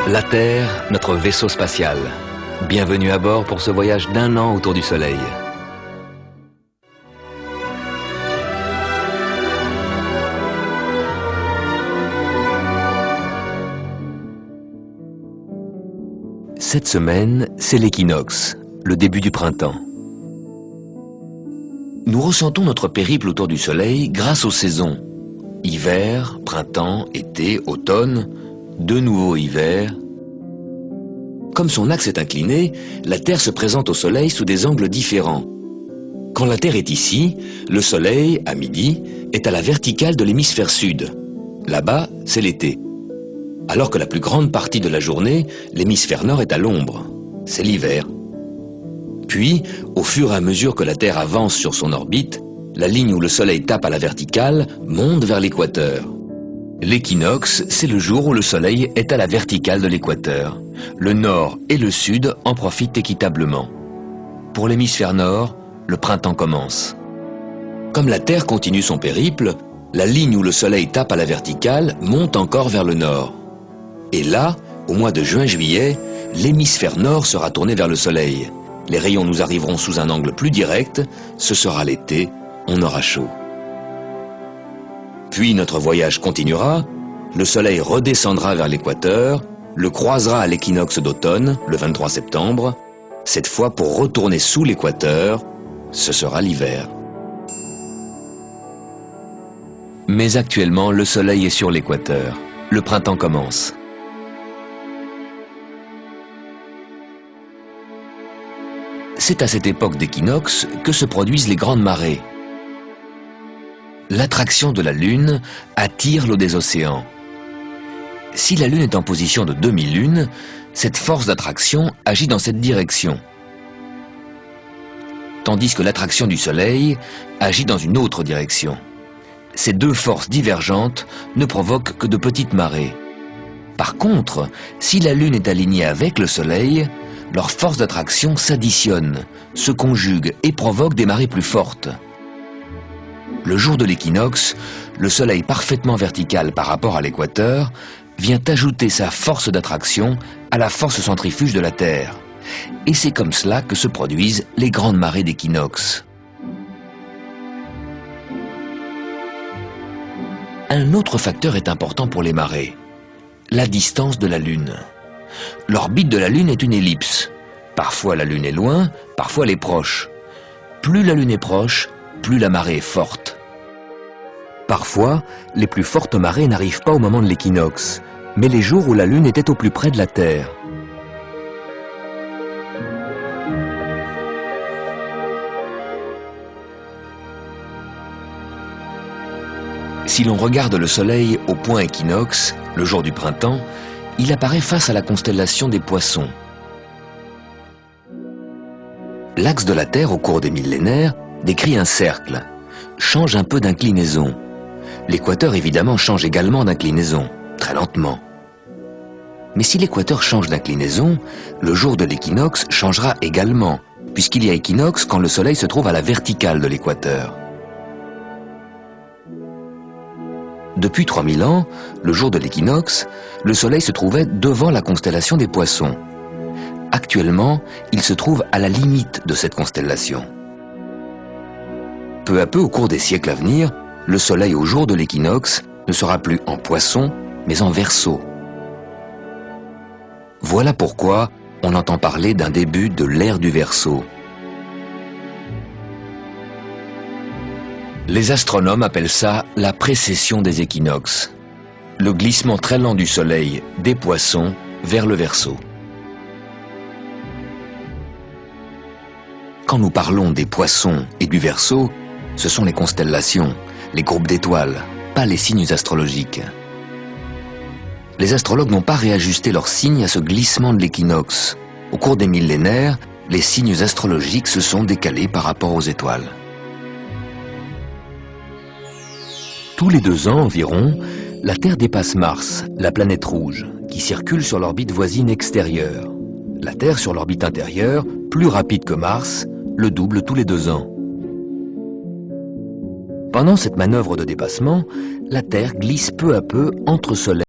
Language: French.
La Terre, notre vaisseau spatial. Bienvenue à bord pour ce voyage d'1 an autour du Soleil. Cette semaine, c'est l'équinoxe, le début du printemps. Nous ressentons notre périple autour du Soleil grâce aux saisons. Hiver, printemps, été, automne, de nouveau hiver. Comme son axe est incliné, la Terre se présente au Soleil sous des angles différents. Quand la Terre est ici, le Soleil, à midi, est à la verticale de l'hémisphère sud. Là-bas, c'est l'été. Alors que la plus grande partie de la journée, l'hémisphère nord est à l'ombre. C'est l'hiver. Puis, au fur et à mesure que la Terre avance sur son orbite, la ligne où le Soleil tape à la verticale monte vers l'équateur. L'équinoxe, c'est le jour où le Soleil est à la verticale de l'équateur. Le nord et le sud en profitent équitablement. Pour l'hémisphère nord, le printemps commence. Comme la Terre continue son périple, la ligne où le Soleil tape à la verticale monte encore vers le nord. Et là, au mois de juin-juillet, l'hémisphère nord sera tourné vers le Soleil. Les rayons nous arriveront sous un angle plus direct, ce sera l'été, on aura chaud. Puis notre voyage continuera, le Soleil redescendra vers l'équateur, le croisera à l'équinoxe d'automne, le 23 septembre, cette fois pour retourner sous l'équateur, ce sera l'hiver. Mais actuellement, le Soleil est sur l'équateur, le printemps commence. C'est à cette époque d'équinoxe que se produisent les grandes marées. L'attraction de la Lune attire l'eau des océans. Si la Lune est en position de demi-lune, cette force d'attraction agit dans cette direction. Tandis que l'attraction du Soleil agit dans une autre direction. Ces deux forces divergentes ne provoquent que de petites marées. Par contre, si la Lune est alignée avec le Soleil, leurs forces d'attraction s'additionnent, se conjuguent et provoquent des marées plus fortes. Le jour de l'équinoxe, le Soleil parfaitement vertical par rapport à l'équateur vient ajouter sa force d'attraction à la force centrifuge de la Terre. Et c'est comme cela que se produisent les grandes marées d'équinoxe. Un autre facteur est important pour les marées, la distance de la Lune. L'orbite de la Lune est une ellipse. Parfois la Lune est loin, parfois elle est proche. Plus la Lune est proche, plus la marée est forte. Parfois, les plus fortes marées n'arrivent pas au moment de l'équinoxe, mais les jours où la Lune était au plus près de la Terre. Si l'on regarde le Soleil au point équinoxe, le jour du printemps, il apparaît face à la constellation des Poissons. L'axe de la Terre au cours des millénaires décrit un cercle, change un peu d'inclinaison. L'équateur évidemment change également d'inclinaison, très lentement. Mais si l'équateur change d'inclinaison, le jour de l'équinoxe changera également, puisqu'il y a équinoxe quand le Soleil se trouve à la verticale de l'équateur. Depuis 3000 ans, le jour de l'équinoxe, le Soleil se trouvait devant la constellation des Poissons. Actuellement, il se trouve à la limite de cette constellation. Peu à peu, au cours des siècles à venir, le Soleil au jour de l'équinoxe ne sera plus en Poisson, mais en Verseau. Voilà pourquoi on entend parler d'un début de l'ère du Verseau. Les astronomes appellent ça la précession des équinoxes, le glissement très lent du Soleil des Poissons vers le Verseau. Quand nous parlons des Poissons et du Verseau, ce sont les constellations, les groupes d'étoiles, pas les signes astrologiques. Les astrologues n'ont pas réajusté leurs signes à ce glissement de l'équinoxe. Au cours des millénaires, les signes astrologiques se sont décalés par rapport aux étoiles. Tous les 2 ans environ, la Terre dépasse Mars, la planète rouge, qui circule sur l'orbite voisine extérieure. La Terre sur l'orbite intérieure, plus rapide que Mars, le double tous les 2 ans. Pendant cette manœuvre de dépassement, la Terre glisse peu à peu entre Soleil